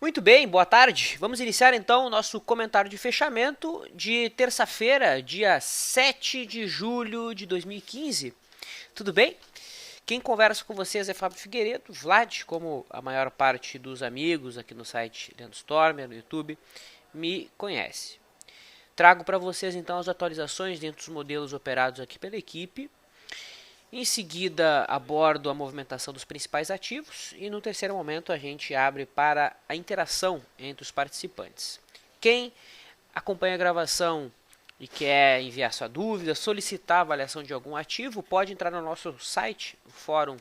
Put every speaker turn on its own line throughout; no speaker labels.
Muito bem, boa tarde. Vamos iniciar então o nosso comentário de fechamento de terça-feira, dia 7 de julho de 2015. Tudo bem? Quem conversa com vocês é Fábio Figueiredo, Vlad, como a maior parte dos amigos aqui no site Leandro Stormer, no YouTube, me conhece. Trago para vocês então as atualizações dentro dos modelos operados aqui pela equipe. Em seguida, abordo a movimentação dos principais ativos e no terceiro momento a gente abre para a interação entre os participantes. Quem acompanha a gravação e quer enviar sua dúvida, solicitar a avaliação de algum ativo, pode entrar no nosso site, o fórum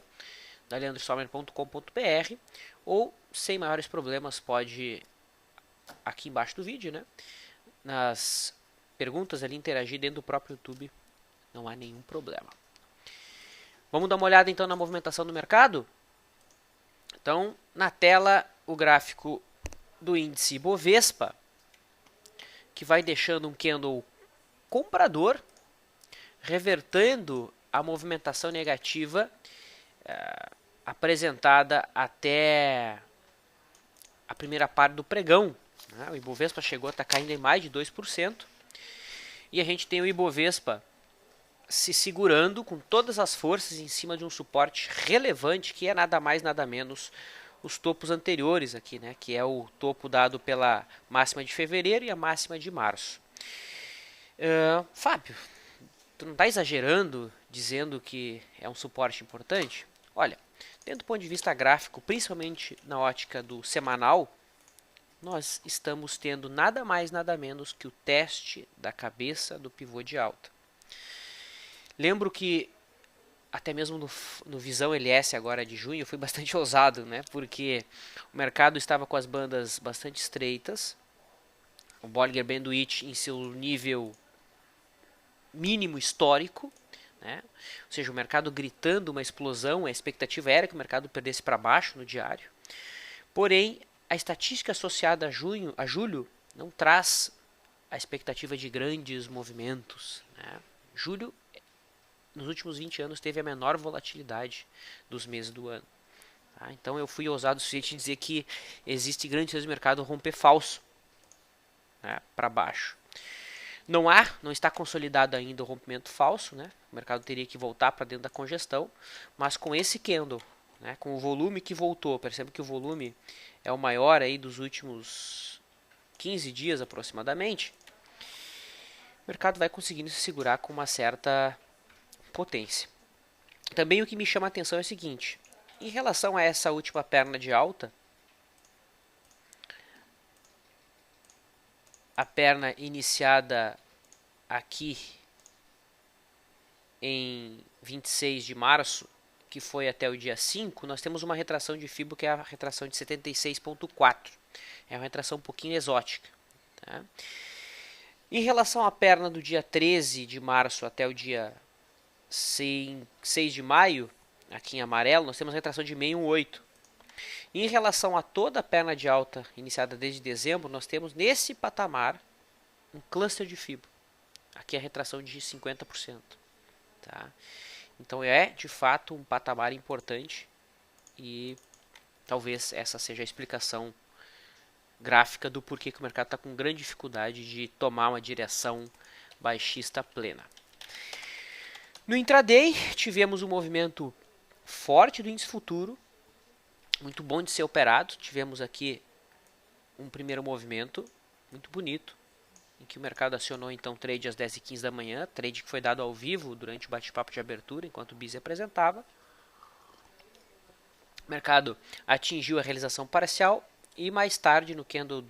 da leandrostormer.com.br, ou sem maiores problemas pode aqui embaixo do vídeo, né, nas perguntas ali interagir dentro do próprio YouTube, não há nenhum problema. Vamos dar uma olhada então na movimentação do mercado? Então, na tela, o gráfico do índice Bovespa, que vai deixando um candle comprador, revertendo a movimentação negativa apresentada até a primeira parte do pregão. Né? O Ibovespa chegou a estar caindo em mais de 2%. E a gente tem o Ibovespa se segurando com todas as forças em cima de um suporte relevante, que é nada mais nada menos os topos anteriores aqui, né, que é o topo dado pela máxima de fevereiro e a máxima de março. Fábio, tu não está exagerando dizendo que é um suporte importante? Olha, dentro do ponto de vista gráfico, principalmente na ótica do semanal, nós estamos tendo nada mais nada menos que o teste da cabeça do pivô de alta. Lembro que até mesmo no Visão LS agora de junho eu fui bastante ousado, né? Porque o mercado estava com as bandas bastante estreitas, o Bollinger Banduit em seu nível mínimo histórico, né? Ou seja, o mercado gritando uma explosão, a expectativa era que o mercado perdesse para baixo no diário. Porém, a estatística associada a julho não traz a expectativa de grandes movimentos, né? Julho nos últimos 20 anos teve a menor volatilidade dos meses do ano. Tá? Então eu fui ousado o suficiente em dizer que existe grande chance do mercado romper falso, né, para baixo. Não está consolidado ainda o rompimento falso, né? O mercado teria que voltar para dentro da congestão, mas com esse candle, né, com o volume que voltou, percebe que o volume é o maior aí dos últimos 15 dias aproximadamente, o mercado vai conseguindo se segurar com uma certa potência. Também o que me chama a atenção é o seguinte, em relação a essa última perna de alta, a perna iniciada aqui em 26 de março, que foi até o dia 5, nós temos uma retração de Fibo que é a retração de 76,4. É uma retração um pouquinho exótica. Tá? Em relação à perna do dia 13 de março até o dia 6 de maio, aqui em amarelo, nós temos a retração de 618. Em relação a toda a perna de alta iniciada desde dezembro, nós temos nesse patamar um cluster de Fibo. Aqui a retração de 50%. Tá? Então é de fato um patamar importante e talvez essa seja a explicação gráfica do porquê que o mercado está com grande dificuldade de tomar uma direção baixista plena. No intraday, tivemos um movimento forte do índice futuro, muito bom de ser operado. Tivemos aqui um primeiro movimento muito bonito, em que o mercado acionou então trade às 10h15 da manhã, trade que foi dado ao vivo durante o bate-papo de abertura, enquanto o BIS apresentava. O mercado atingiu a realização parcial e mais tarde, no candle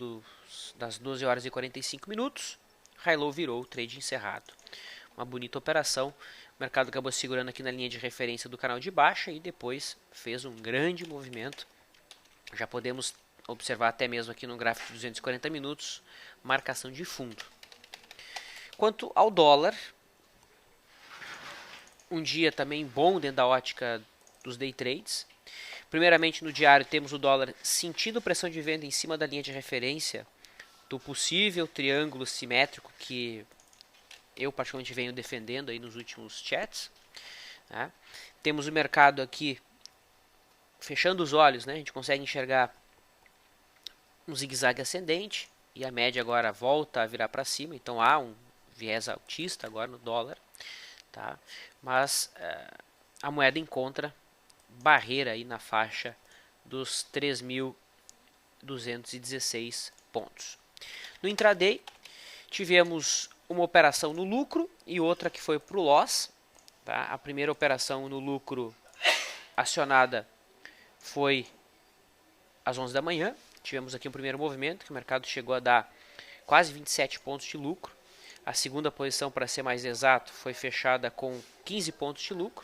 das 12 horas e 45 minutos, high low virou o trade encerrado. Uma bonita operação. O mercado acabou segurando aqui na linha de referência do canal de baixa e depois fez um grande movimento. Já podemos observar até mesmo aqui no gráfico de 240 minutos, marcação de fundo. Quanto ao dólar, um dia também bom dentro da ótica dos day trades. Primeiramente no diário temos o dólar sentindo pressão de venda em cima da linha de referência do possível triângulo simétrico que eu particularmente venho defendendo aí nos últimos chats. Né? Temos o mercado aqui fechando os olhos, né? A gente consegue enxergar um zigue-zague ascendente e a média agora volta a virar para cima, então há um viés altista agora no dólar, tá? Mas a moeda encontra barreira aí na faixa dos 3.216 pontos. No intraday tivemos uma operação no lucro e outra que foi para o loss, tá? A primeira operação no lucro acionada foi às 11 da manhã. Tivemos aqui um primeiro movimento que o mercado chegou a dar quase 27 pontos de lucro. A segunda posição, para ser mais exato, foi fechada com 15 pontos de lucro.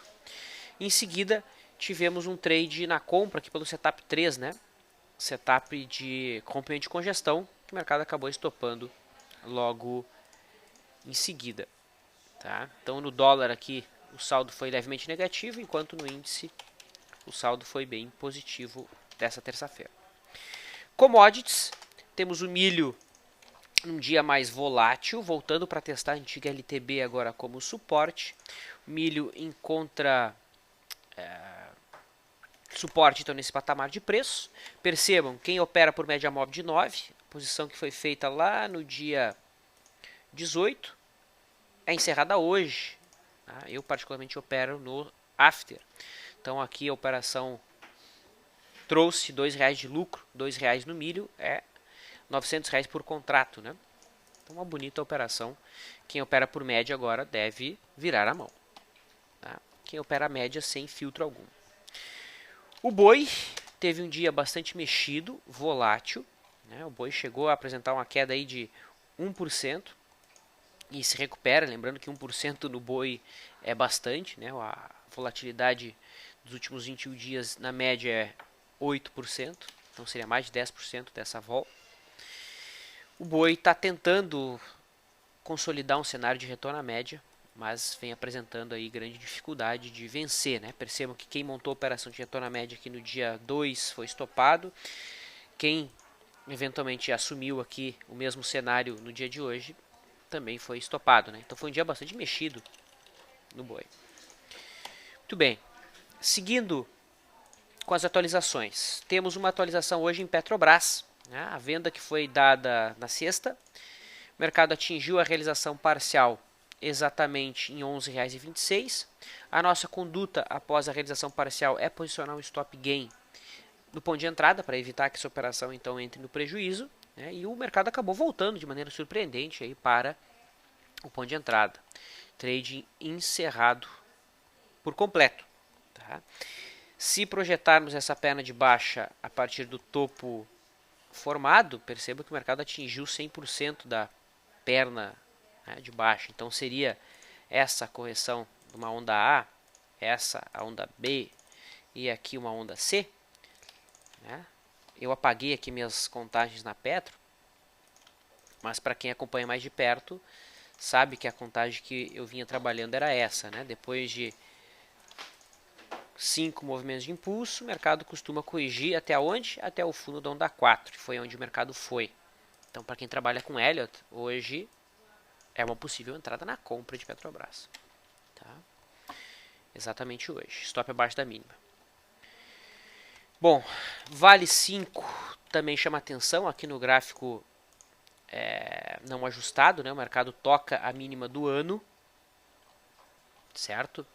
Em seguida, tivemos um trade na compra aqui pelo setup 3, né? Setup de comprimento de congestão, que o mercado acabou estopando logo em seguida. Tá? Então no dólar aqui o saldo foi levemente negativo, enquanto no índice o saldo foi bem positivo dessa terça-feira. Commodities, temos o milho num dia mais volátil, voltando para testar a antiga LTB agora como suporte. O milho encontra suporte então nesse patamar de preço. Percebam, quem opera por média móvel de 9, posição que foi feita lá no dia 18, é encerrada hoje. Tá? Eu particularmente opero no after. Então aqui a operação trouxe R$2 de lucro, R$2 no milho, é R$900 por contrato, né? Então uma bonita operação. Quem opera por média agora deve virar a mão. Tá? Quem opera a média sem filtro algum. O boi teve um dia bastante mexido, volátil, né? O boi chegou a apresentar uma queda aí de 1% e se recupera, lembrando que 1% no boi é bastante, né? A volatilidade dos últimos 21 dias na média é 8%, então seria mais de 10% dessa vol. O boi está tentando consolidar um cenário de retorno à média, mas vem apresentando aí grande dificuldade de vencer, né? Percebam que quem montou a operação de retorno à média aqui no dia 2 foi estopado. Quem eventualmente assumiu aqui o mesmo cenário no dia de hoje também foi estopado, né? Então foi um dia bastante mexido no boi. Muito bem. Seguindo com as atualizações. Temos uma atualização hoje em Petrobras, né? A venda que foi dada na sexta. O mercado atingiu a realização parcial exatamente em R$ 11,26. A nossa conduta após a realização parcial é posicionar um stop gain no ponto de entrada para evitar que essa operação então entre no prejuízo, né? E o mercado acabou voltando de maneira surpreendente aí para o ponto de entrada. Trading encerrado por completo. Tá? Se projetarmos essa perna de baixa a partir do topo formado, perceba que o mercado atingiu 100% da perna, né, de baixa. Então seria essa correção de uma onda A, essa a onda B e aqui uma onda C. Né? Eu apaguei aqui minhas contagens na Petro, mas para quem acompanha mais de perto, sabe que a contagem que eu vinha trabalhando era essa. Né? Depois de 5 movimentos de impulso, o mercado costuma corrigir até onde? Até o fundo da onda 4, que foi onde o mercado foi. Então, para quem trabalha com Elliott, hoje é uma possível entrada na compra de Petrobras. Tá? Exatamente hoje. Stop abaixo da mínima. Bom, Vale 5 também chama atenção aqui no gráfico não ajustado. Né? O mercado toca a mínima do ano. Certo?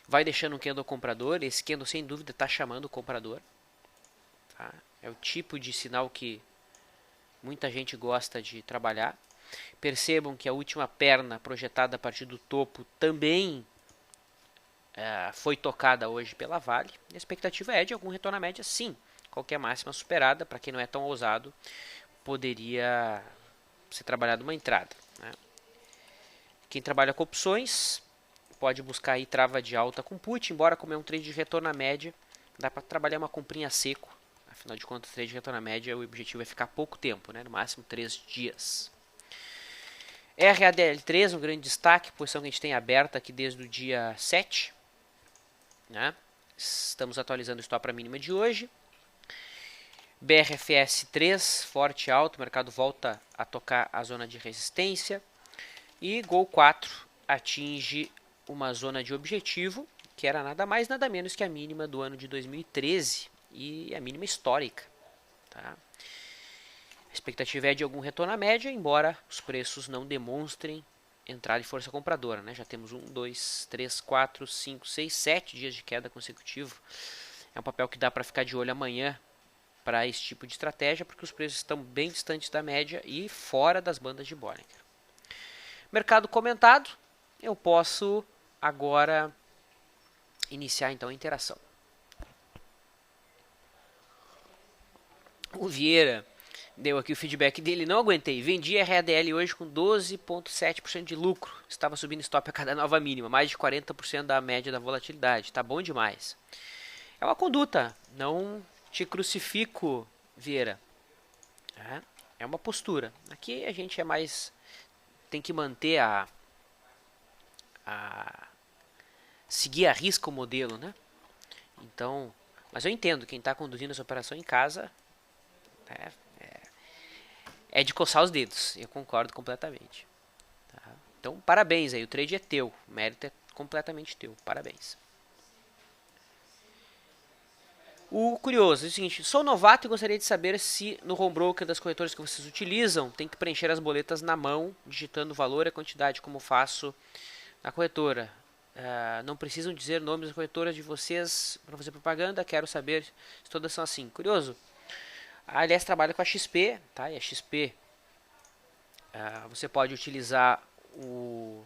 Vai deixando um candle comprador. Esse candle sem dúvida está chamando o comprador. Tá? É o tipo de sinal que muita gente gosta de trabalhar. Percebam que a última perna projetada a partir do topo também foi tocada hoje pela Vale. A expectativa é de algum retorno à média, sim. Qualquer máxima superada, para quem não é tão ousado, poderia ser trabalhado uma entrada. Né? Quem trabalha com opções pode buscar aí trava de alta com put, embora como é um trade de retorno à média, dá para trabalhar uma comprinha seco. Afinal de contas, trade de retorno à média, o objetivo é ficar pouco tempo, né? No máximo 3 dias. RADL3, um grande destaque, posição que a gente tem aberta aqui desde o dia 7. Né? Estamos atualizando o stop para a mínima de hoje. BRFS 3, forte alto, o mercado volta a tocar a zona de resistência. E Gol 4 atinge uma zona de objetivo, que era nada mais nada menos que a mínima do ano de 2013 e a mínima histórica. Tá? expectativa é de algum retorno à média, embora os preços não demonstrem entrada de força compradora, né? Já temos 1, 2, 3, 4, 5, 6, 7 dias de queda consecutivo. É um papel que dá para ficar de olho amanhã para esse tipo de estratégia, porque os preços estão bem distantes da média e fora das bandas de Bollinger. Mercado comentado, eu posso agora iniciar então a interação. O Vieira deu aqui o feedback dele, não aguentei, vendi a RADL hoje com 12,7% de lucro, estava subindo stop a cada nova mínima, mais de 40% da média da volatilidade, tá bom demais. É uma conduta, não te crucifico, Vieira, é uma postura. Aqui a gente é mais, tem que manter seguir a risca o modelo, né? Então, mas eu entendo, quem está conduzindo essa operação em casa é de coçar os dedos, eu concordo completamente. Tá? Então, parabéns aí, o trade é teu, o mérito é completamente teu, parabéns. O curioso é o seguinte, sou novato e gostaria de saber se no home broker das corretoras que vocês utilizam tem que preencher as boletas na mão, digitando o valor e a quantidade, como faço na corretora. Não precisam dizer nomes das corretoras de vocês para fazer propaganda, quero saber se todas são assim. Curioso. A Aliás trabalha com a XP, tá? E a XP você pode utilizar o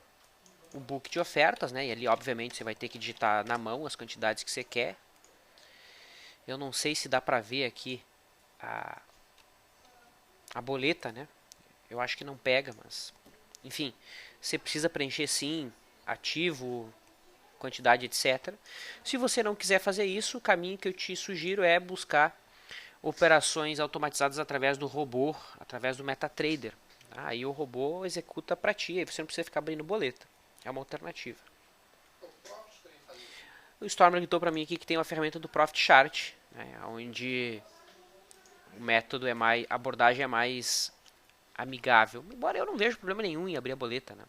book de ofertas, né? E ali obviamente você vai ter que digitar na mão as quantidades que você quer. Eu não sei se dá pra ver aqui a boleta, né? Eu acho que não pega, mas enfim, você precisa preencher sim, ativo, quantidade, etc. Se você não quiser fazer isso, o caminho que eu te sugiro é buscar operações automatizadas através do robô, através do MetaTrader. Aí o robô executa para ti, aí você não precisa ficar abrindo boleta. É uma alternativa. O Storm gritou para mim aqui que tem uma ferramenta do Profit Chart, né, onde o método é mais, a abordagem é mais amigável. Embora eu não veja problema nenhum em abrir a boleta, né?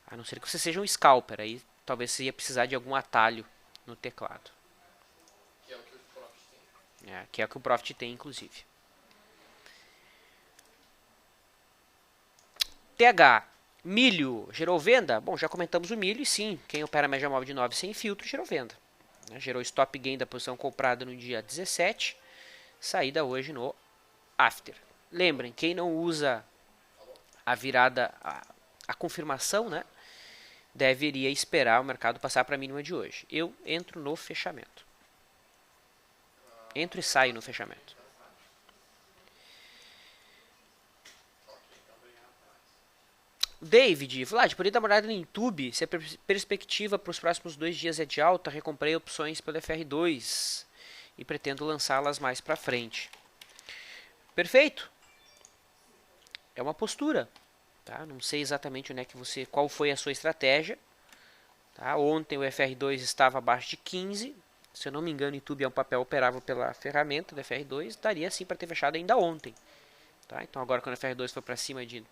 A não ser que você seja um scalper, aí talvez você ia precisar de algum atalho no teclado.
Que é o que o Profit tem.
Que é o que o Profit tem, inclusive. TH, milho, gerou venda? Bom, já comentamos o milho e sim, quem opera média móvel de 9 sem filtro gerou venda. Gerou stop gain da posição comprada no dia 17, saída hoje no after. Lembrem, quem não usa a virada, a confirmação, né, deveria esperar o mercado passar para a mínima de hoje. Eu entro no fechamento. Entro e saio no fechamento. David, Vlad, poderia dar uma olhada no YouTube se a perspectiva para os próximos 2 dias é de alta. Recomprei opções pelo FR2 e pretendo lançá-las mais para frente. Perfeito. É uma postura. Tá? Não sei exatamente onde é que qual foi a sua estratégia. Tá? Ontem o FR2 estava abaixo de 15. Se eu não me engano, o YouTube é um papel operável pela ferramenta do FR2. Daria sim para ter fechado ainda ontem. Tá? Então agora quando o FR2 for para cima de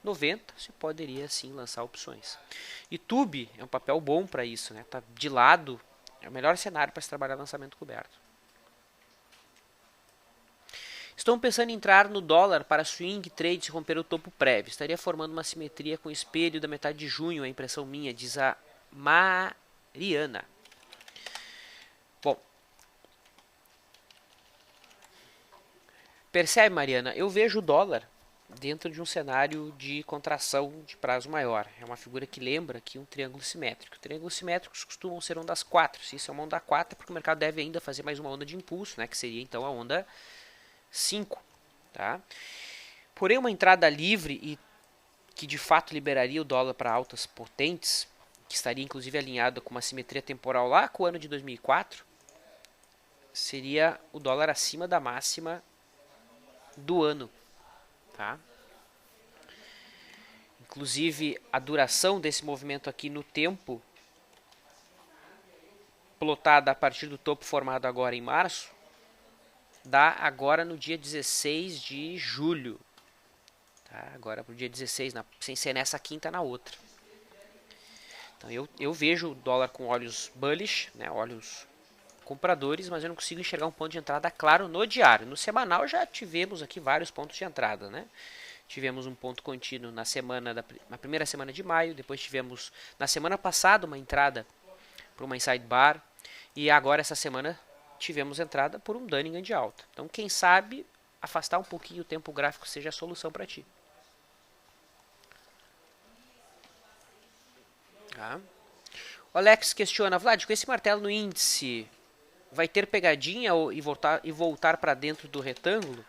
90, você poderia sim lançar opções. YouTube é um papel bom para isso, né? Tá de lado, é o melhor cenário para se trabalhar lançamento coberto. Estou pensando em entrar no dólar para swing trade se romper o topo prévio. Estaria formando uma simetria com o espelho da metade de junho, a impressão minha, diz a Mariana. Bom, percebe, Mariana? Eu vejo o dólar dentro de um cenário de contração de prazo maior. É uma figura que lembra aqui um triângulo simétrico. Triângulos simétricos costumam ser ondas 4. Se isso é uma onda 4, é porque o mercado deve ainda fazer mais uma onda de impulso, né, que seria então a onda 5. Tá? Porém, uma entrada livre e que de fato liberaria o dólar para altas potentes, que estaria inclusive alinhado com uma simetria temporal lá com o ano de 2004, seria o dólar acima da máxima do ano. Tá? Inclusive a duração desse movimento aqui no tempo, plotada a partir do topo formado agora em março, dá agora no dia 16 de julho. Tá? Agora para o dia 16, sem ser nessa quinta, na outra. Então eu vejo o dólar com olhos bullish, né, olhos compradores, mas eu não consigo enxergar um ponto de entrada claro no diário. No semanal já tivemos aqui vários pontos de entrada, né? Tivemos um ponto contínuo na primeira semana de maio, depois tivemos na semana passada uma entrada por uma inside bar, e agora essa semana tivemos entrada por um Dunningham de alta. Então quem sabe afastar um pouquinho o tempo gráfico seja a solução para ti. Tá. O Alex questiona, Vlad, com esse martelo no índice, vai ter pegadinha e voltar para dentro do retângulo?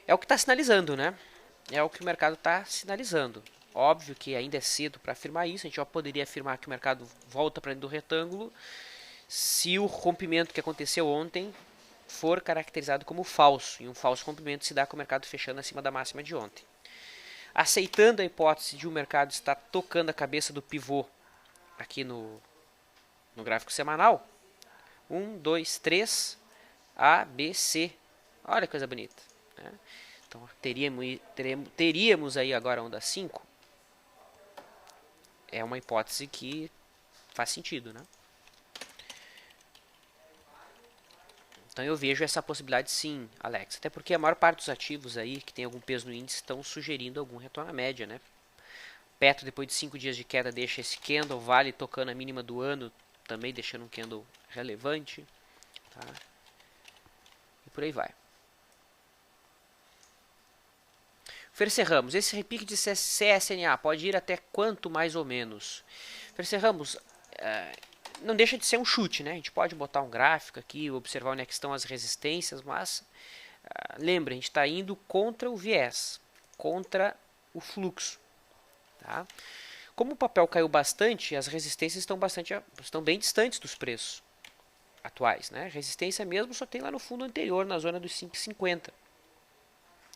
É o que está sinalizando, né? É o que o mercado está sinalizando. Óbvio que ainda é cedo para afirmar isso. A gente já poderia afirmar que o mercado volta para dentro do retângulo se o rompimento que aconteceu ontem for caracterizado como falso. E um falso rompimento se dá com o mercado fechando acima da máxima de ontem. Aceitando a hipótese de o mercado estar tocando a cabeça do pivô aqui no gráfico semanal. 1, 2, 3, A, B, C. Olha que coisa bonita. Né? Então teríamos aí agora a onda 5. É uma hipótese que faz sentido, né? Então eu vejo essa possibilidade sim, Alex. Até porque a maior parte dos ativos aí que tem algum peso no índice estão sugerindo algum retorno à média, né? Petro, depois de 5 dias de queda, deixa esse candle, Vale tocando a mínima do ano, também deixando um candle relevante. Tá? E por aí vai. Fercer Ramos, esse repique de CSNA pode ir até quanto mais ou menos? Fercer Ramos, não deixa de ser um chute, né? A gente pode botar um gráfico aqui, observar onde é que estão as resistências, mas lembra, a gente está indo contra o viés, contra o fluxo. Tá? Como o papel caiu bastante, as resistências estão bem distantes dos preços atuais. Né? Resistência mesmo só tem lá no fundo anterior, na zona dos 5,50.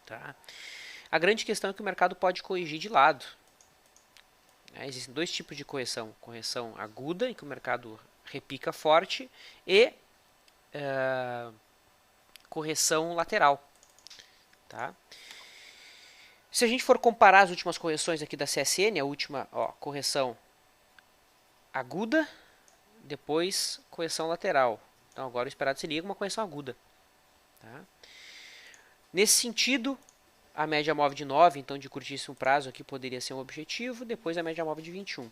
Tá? A grande questão é que o mercado pode corrigir de lado. Existem dois tipos de correção. Correção aguda, em que o mercado repica forte, e correção lateral. Tá? Se a gente for comparar as últimas correções aqui da CSN, a última correção aguda, depois correção lateral. Então agora o esperado seria uma correção aguda. Tá? Nesse sentido, a média móvel de 9, então de curtíssimo prazo, aqui poderia ser um objetivo, depois a média móvel de 21.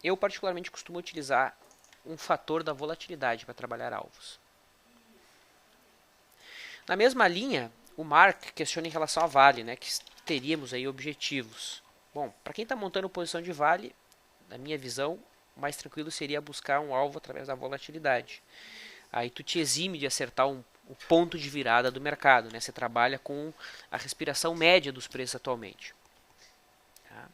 Eu particularmente costumo utilizar um fator da volatilidade para trabalhar alvos. Na mesma linha, o Mark questiona em relação a Vale, né, que teríamos aí objetivos. Bom, para quem está montando posição de Vale, na minha visão, o mais tranquilo seria buscar um alvo através da volatilidade. Aí tu te exime de acertar o ponto de virada do mercado, né? Você trabalha com a respiração média dos preços atualmente. Tá?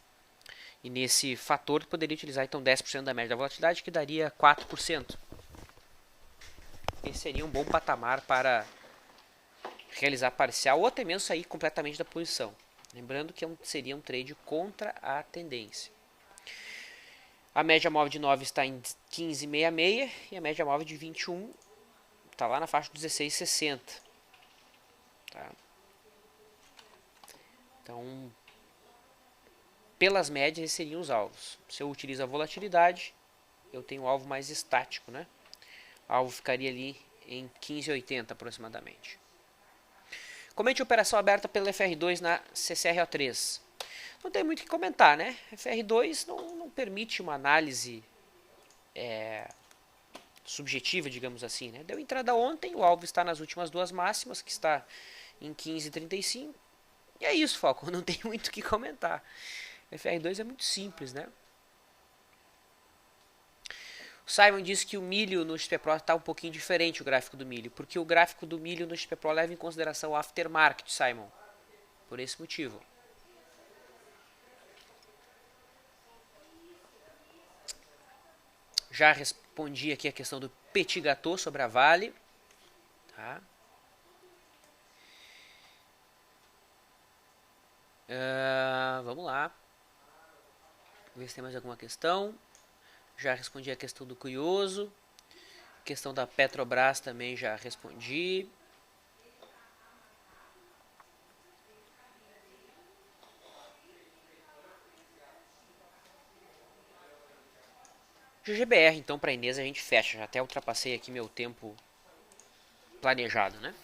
E nesse fator tu poderia utilizar então 10% da média da volatilidade, que daria 4%. Esse seria um bom patamar para realizar parcial ou até mesmo sair completamente da posição. Lembrando que seria um trade contra a tendência. A média móvel de 9 está em 15,66 e a média móvel de 21 está lá na faixa de 16,60. Tá? Então, pelas médias, esses seriam os alvos. Se eu utilizo a volatilidade, eu tenho um alvo mais estático, né? O alvo ficaria ali em 15,80 aproximadamente. Comente a operação aberta pelo FR2 na CCRO3. Não tem muito o que comentar, né? FR2 não permite uma análise subjetiva, digamos assim. Né? Deu entrada ontem, o alvo está nas últimas duas máximas, que está em 15,35. E é isso, Foco, não tem muito o que comentar. FR2 é muito simples, né? O Simon disse que o milho no XP Pro está um pouquinho diferente, o gráfico do milho, porque o gráfico do milho no XP Pro leva em consideração o aftermarket, Simon. Por esse motivo. Já respondi aqui a questão do Petit Gâteau sobre a Vale. Tá? Vamos lá. Ver se tem mais alguma questão. Já respondi a questão do Curioso. Questão da Petrobras também já respondi. GGBR, então, para Inês a gente fecha. Já até ultrapassei aqui meu tempo planejado, né?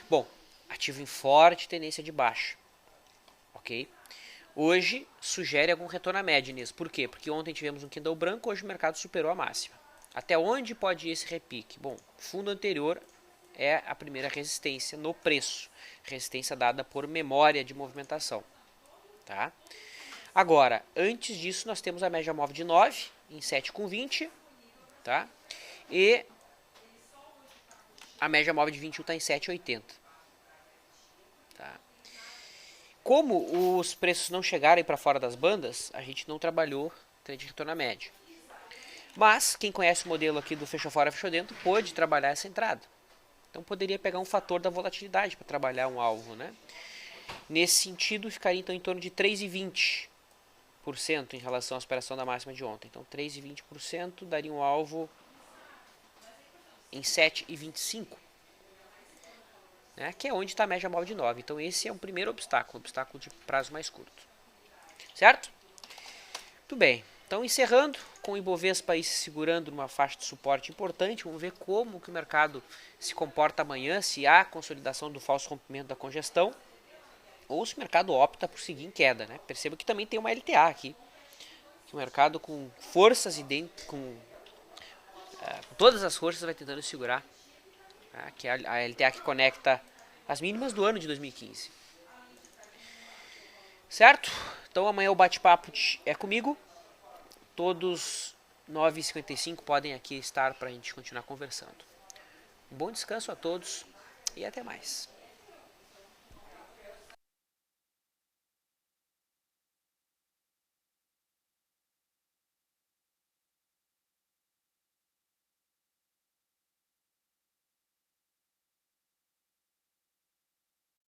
Bom, ativo em forte tendência de baixa. Ok? Hoje sugere algum retorno à média, Inês. Por quê? Porque ontem tivemos um candle branco, hoje o mercado superou a máxima. Até onde pode ir esse repique? Bom, fundo anterior é a primeira resistência no preço. Resistência dada por memória de movimentação. Tá? Agora, antes disso, nós temos a média móvel de 9 em 7,20. Tá? E a média móvel de 21 está em 7,80. Tá? Como os preços não chegaram para fora das bandas, a gente não trabalhou trade de retorno à média. Mas, quem conhece o modelo aqui do fechou fora, fechou dentro, pode trabalhar essa entrada. Então, poderia pegar um fator da volatilidade para trabalhar um alvo, né? Nesse sentido, ficaria então em torno de 3,20% em relação à superação da máxima de ontem. Então, 3,20% daria um alvo em 7,25%. Né, que é onde está a média móvel de 9. Então esse é um primeiro obstáculo de prazo mais curto. Certo? Muito bem. Então encerrando, com o Ibovespa aí se segurando numa faixa de suporte importante, vamos ver como que o mercado se comporta amanhã, se há consolidação do falso rompimento da congestão, ou se o mercado opta por seguir em queda. Né? Perceba que também tem uma LTA aqui, que o mercado com forças com todas as forças vai tentando segurar, que é a LTA que conecta as mínimas do ano de 2015. Certo? Então amanhã o bate-papo é comigo. Todos 9h55 podem aqui estar para a gente continuar conversando. Um bom descanso a todos e até mais.